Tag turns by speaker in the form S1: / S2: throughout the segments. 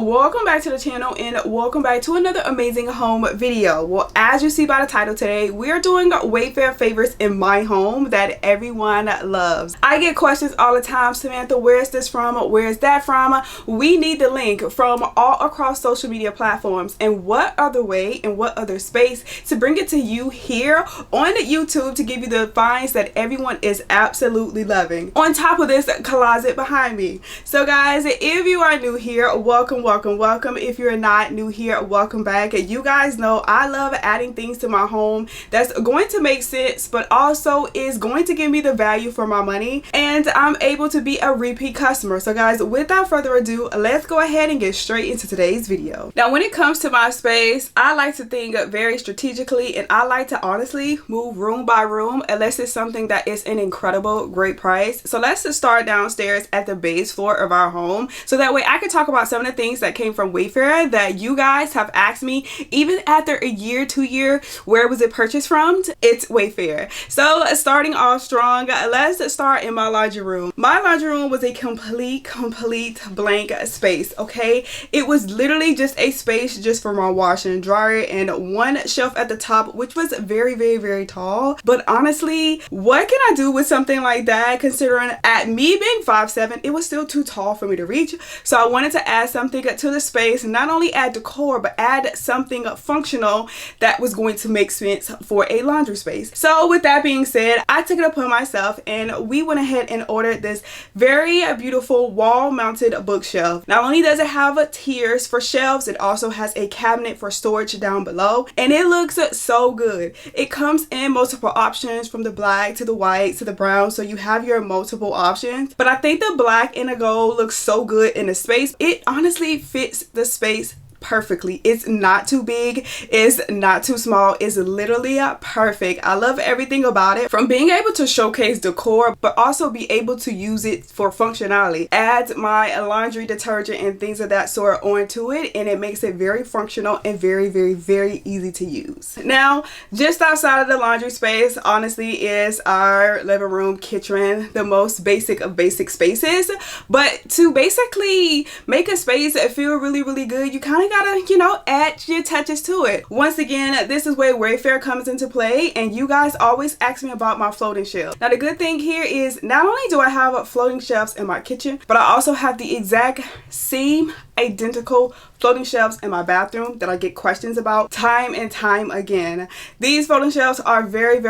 S1: welcome back to the channel and welcome back to another amazing home video. Well, as you see by the title today, we are doing Wayfair favorites in my home that everyone loves. I get questions all the time, Samantha, where's this from? Where's that from? We need the link from all across social media platforms, and what other way and what other space to bring it to you here on YouTube to give you the finds that everyone is absolutely loving on top of this closet behind me. So guys, if you are new here, welcome. If you're not new here, welcome back. You guys know I love adding things to my home that's going to make sense, but also is going to give me the value for my money, and I'm able to be a repeat customer. So guys, without further ado, let's go ahead and get straight into today's video. Now, when it comes to my space, I like to think very strategically, and I like to honestly move room by room unless it's something that is an incredible great price. So let's just start downstairs at the base floor of our home, so that way I can talk about some of the things that came from Wayfair that you guys have asked me even after a year, 2 year, where was it purchased from? It's Wayfair. So starting off strong, let's start in my laundry room. My laundry room was a complete blank space, okay? It was literally just a space just for my washer and dryer and one shelf at the top, which was very tall. But honestly, what can I do with something like that, considering at me being 5'7", it was still too tall for me to reach. So I wanted to add something to the space, not only add decor, but add something functional that was going to make sense for a laundry space. So with that being said, I took it upon myself and we went ahead and ordered this very beautiful wall mounted bookshelf. Not only does it have tiers for shelves, it also has a cabinet for storage down below, and it looks so good. It comes in multiple options, from the black to the white to the brown, so you have your multiple options. But I think the black and the gold looks so good in the space. It honestly fits the space perfectly. It's not too big, it's not too small, it's literally perfect. I love everything about it, from being able to showcase decor but also be able to use it for functionality. Add my laundry detergent and things of that sort onto it, and it makes it very functional and very easy to use. Now, just outside of the laundry space honestly is our living room, kitchen, the most basic of basic spaces. But to basically make a space feel really good, you kind of gotta, you know, add your touches to it. Once again, this is where Wayfair comes into play, and you guys always ask me about my floating shelf. Now, the good thing here is not only do I have floating shelves in my kitchen, but I also have the exact same identical floating shelves in my bathroom that I get questions about time and time again. These floating shelves are very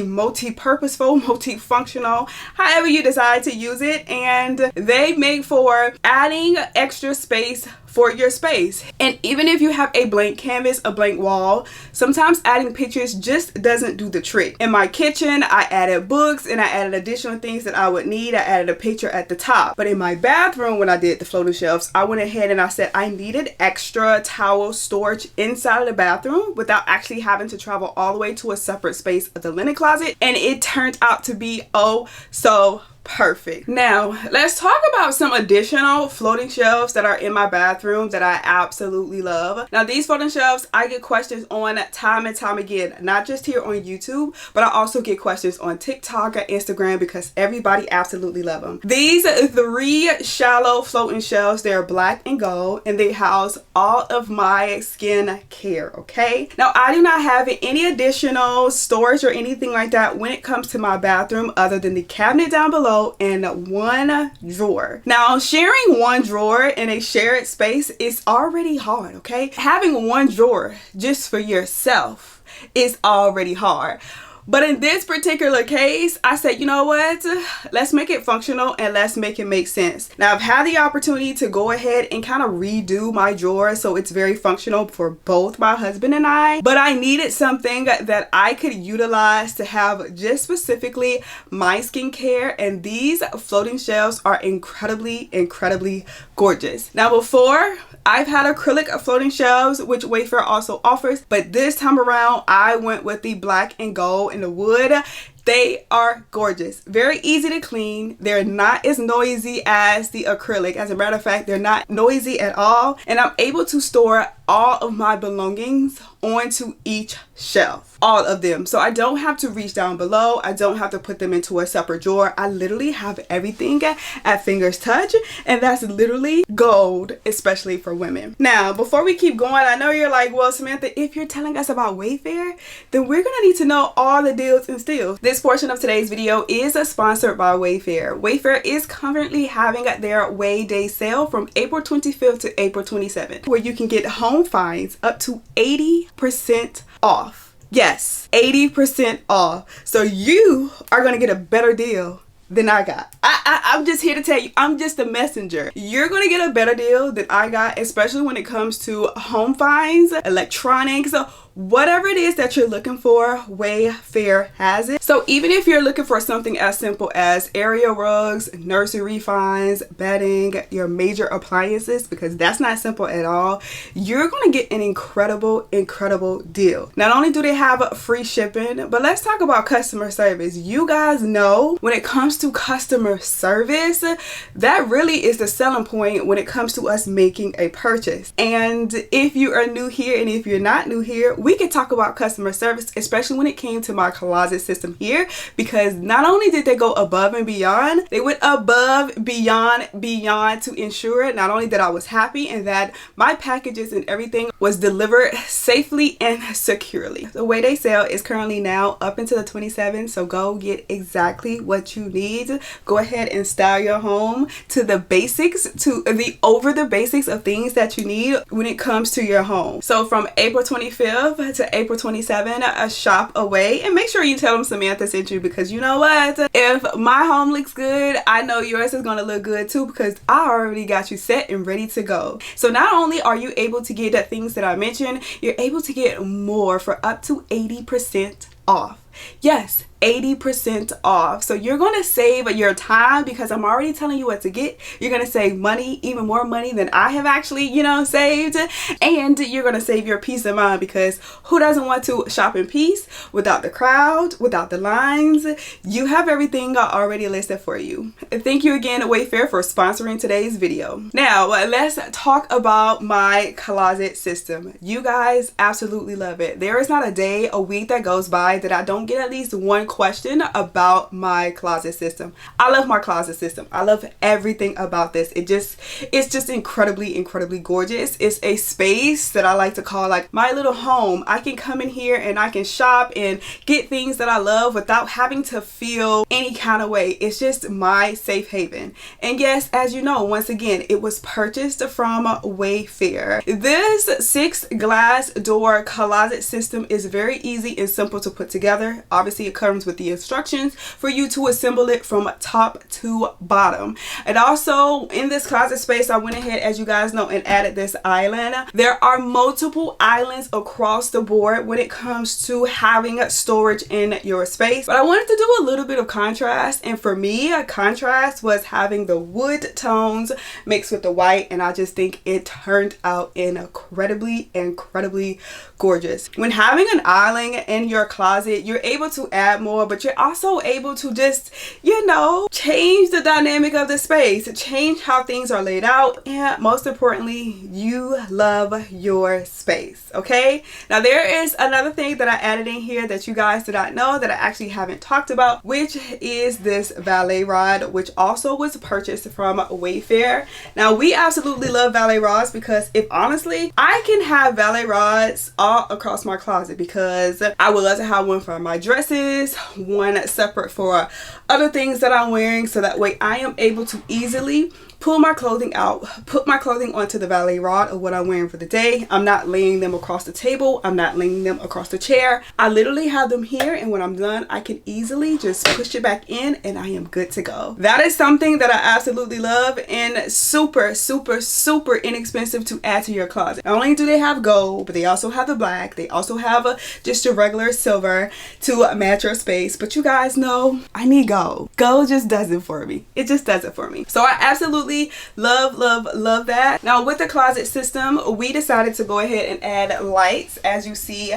S1: multi-purposeful, multifunctional, however you decide to use it, and they make for adding extra space for your space. And even if you have a blank canvas, a blank wall, sometimes adding pictures just doesn't do the trick. In my kitchen, I added books and I added additional things that I would need. I added a picture at the top. But in my bathroom, when I did the floating shelves, I went ahead and I said I needed extra towel storage inside of the bathroom without actually having to travel all the way to a separate space of the linen closet, and it turned out to be oh so perfect. Now, let's talk about some additional floating shelves that are in my bathroom that I absolutely love. Now, these floating shelves, I get questions on time and time again, not just here on YouTube, but I also get questions on TikTok or Instagram because everybody absolutely love them. These 3 shallow floating shelves, they're black and gold, and they house all of my skin care, okay? Now, I do not have any additional storage or anything like that when it comes to my bathroom other than the cabinet down below and one drawer. Now, sharing one drawer in a shared space is already hard, okay? Having one drawer just for yourself is already hard. But in this particular case, I said, you know what? Let's make it functional and let's make it make sense. Now, I've had the opportunity to go ahead and kind of redo my drawer so it's very functional for both my husband and I. But I needed something that I could utilize to have just specifically my skincare, and these floating shelves are incredibly gorgeous. Now, before, I've had acrylic floating shelves, which Wayfair also offers, but this time around I went with the black and gold and the wood. They are gorgeous, very easy to clean. They're not as noisy as the acrylic. As a matter of fact, they're not noisy at all, and I'm able to store all of my belongings onto each shelf, all of them. So I don't have to reach down below. I don't have to put them into a separate drawer. I literally have everything at fingers touch, and that's literally gold, especially for women. Now, before we keep going, I know you're like, well, Samantha, if you're telling us about Wayfair, then we're gonna need to know all the deals and steals. This portion of today's video is sponsored by Wayfair. Wayfair is currently having their Way Day sale from April 25th to April 27th, where you can get home finds up to 80% off. Yes, 80% off. So you are gonna get a better deal than I got. I'm just here to tell you, I'm just a messenger. You're gonna get a better deal than I got, especially when it comes to home finds, electronics, whatever it is that you're looking for, Wayfair has it. So even if you're looking for something as simple as area rugs, nursery finds, bedding, your major appliances, because that's not simple at all, you're gonna get an incredible deal. Not only do they have free shipping, but let's talk about customer service. You guys know when it comes to customer service, that really is the selling point when it comes to us making a purchase. And if you are new here and if you're not new here, we can talk about customer service, especially when it came to my closet system here, because not only did they go above and beyond, they went above, beyond to ensure not only that I was happy and that my packages and everything was delivered safely and securely. The Way Day sale is currently now up until the 27th, so go get exactly what you need. Go ahead and style your home to the basics, to the over the basics of things that you need when it comes to your home. So from April 25th to April 27th, shop away, and make sure you tell them Samantha sent you, because you know what, if my home looks good, I know yours is gonna look good too, because I already got you set and ready to go. So not only are you able to get the things that I mentioned, you're able to get more for up to 80% off. Yes, 80% off. So you're going to save your time, because I'm already telling you what to get. You're going to save money, even more money than I have actually, saved. And you're going to save your peace of mind, because who doesn't want to shop in peace without the crowd, without the lines? You have everything already listed for you. Thank you again, Wayfair, for sponsoring today's video. Now, let's talk about my closet system. You guys absolutely love it. There is not a day, a week that goes by that I don't get at least one question about my closet system. I love my closet system. I love everything about this. It's just incredibly gorgeous. It's a space that I like to call like my little home. I can come in here and I can shop and get things that I love without having to feel any kind of way. It's just my safe haven. And yes, as you know, once again, it was purchased from Wayfair. This 6 glass door closet system is very easy and simple to put together. Obviously, it comes with the instructions for you to assemble it from top to bottom. And also in this closet space, I went ahead, as you guys know, and added this island. There are multiple islands across the board when it comes to having storage in your space, but I wanted to do a little bit of contrast, and for me, a contrast was having the wood tones mixed with the white, and I just think it turned out incredibly gorgeous. When having an island in your closet, you're able to add more, but you're also able to just, change the dynamic of the space, change how things are laid out, and most importantly, you love your space. Okay, now there is another thing that I added in here that you guys did not know that I actually haven't talked about, which is this valet rod, which also was purchased from Wayfair. Now we absolutely love valet rods, because if honestly, I can have valet rods all across my closet, because I would love to have one for my dresses, one separate for other things that I'm wearing, so that way I am able to easily pull my clothing out, put my clothing onto the valet rod of what I'm wearing for the day. I'm not laying them across the table. I'm not laying them across the chair. I literally have them here, and when I'm done, I can easily just push it back in and I am good to go. That is something that I absolutely love, and super inexpensive to add to your closet. Not only do they have gold, but they also have the black. They also have just a regular silver to match your space. space, but you guys know I need gold. Gold just does it for me. It just does it for me. So I absolutely love that. Now with the closet system, we decided to go ahead and add lights, as you see,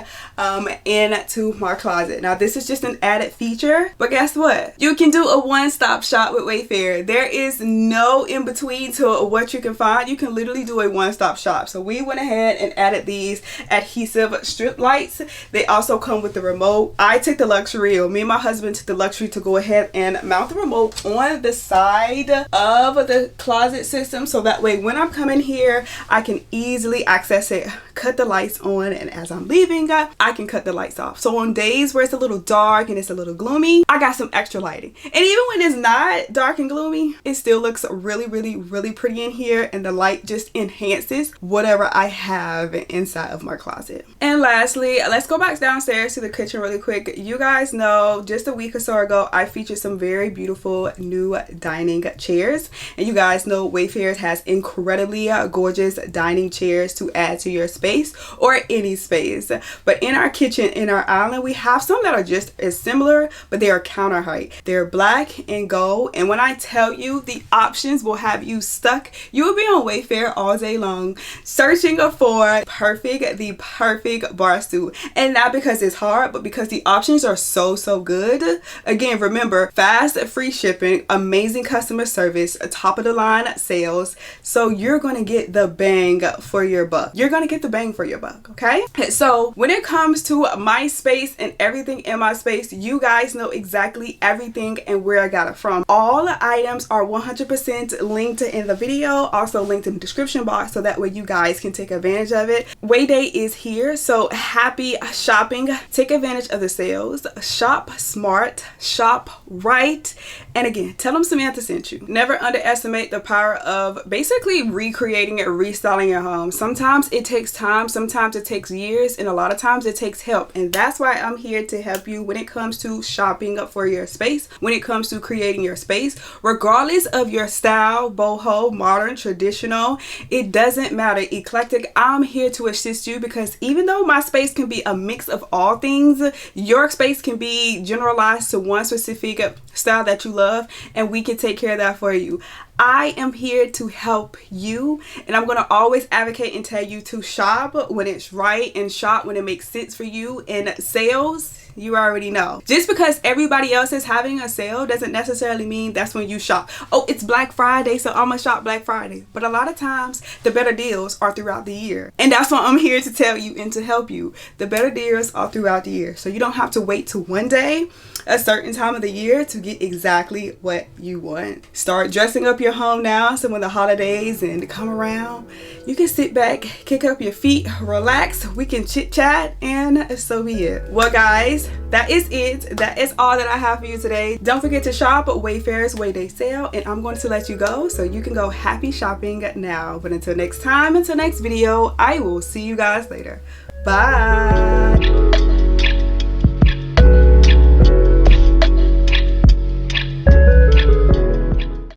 S1: into my closet. Now this is just an added feature, but guess what? You can do a one-stop shop with Wayfair. There is no in between to what you can find. You can literally do a one-stop shop. So we went ahead and added these adhesive strip lights. They also come with the remote. I took the luxury, or me and my husband took the luxury, to go ahead and mount the remote on the side of the closet system, so that way when I'm coming here I can easily access it, cut the lights on, and as I'm leaving I can cut the lights off. So on days where it's a little dark and it's a little gloomy, I got some extra lighting. And even when it's not dark and gloomy, it still looks really pretty in here, and the light just enhances whatever I have inside of my closet. And lastly, let's go back downstairs to the kitchen really quick. You guys know just a week or so ago I featured some very beautiful new dining chairs, and you guys know Wayfair has incredibly gorgeous dining chairs to add to your space, or any space. But in our kitchen, in our island, we have some that are just as similar, but they are counter height. They're black and gold, and when I tell you, the options will have you stuck. You will be on Wayfair all day long searching for the perfect bar stool, and not because it's hard, but because the options are so good. Again, remember, fast free shipping, amazing customer service, top of the line sales, so you're going to get the bang for your buck. You're going to get the bang for your buck, okay? So when it comes to my space and everything in my space, you guys know exactly everything and where I got it from. All the items are 100% linked in the video, also linked in the description box, so that way you guys can take advantage of it. Way Day is here, so happy shopping. Take advantage of the sales. Shop smart, shop right, and again, tell them Samantha sent you. Never underestimate the power of basically recreating and restyling your home. Sometimes it takes time, sometimes it takes years, and a lot of times it takes help, and that's why I'm here to help you when it comes to shopping for your space, when it comes to creating your space, regardless of your style, boho, modern, traditional, it doesn't matter, eclectic. I'm here to assist you, because even though my space can be a mix of all things, your space can be generalized to one specific style that you love, and we can take care of that for you. I am here to help you, and I'm going to always advocate and tell you to shop when it's right and shop when it makes sense for you. In sales, you already know, just because everybody else is having a sale doesn't necessarily mean that's when you shop. Oh, it's Black Friday, so I'm gonna shop Black Friday. But a lot of times the better deals are throughout the year, and that's what I'm here to tell you and to help you. The better deals are throughout the year, so you don't have to wait till one day, a certain time of the year, to get exactly what you want. Start dressing up your home now, so when the holidays and come around, you can sit back, kick up your feet, relax, we can chit chat, and so be it. Well guys, that is it. That is all that I have for you today. Don't forget to shop Wayfair's Way Day sale, and I'm going to let you go so you can go happy shopping now. But until next time, until next video, I will see you guys later. Bye.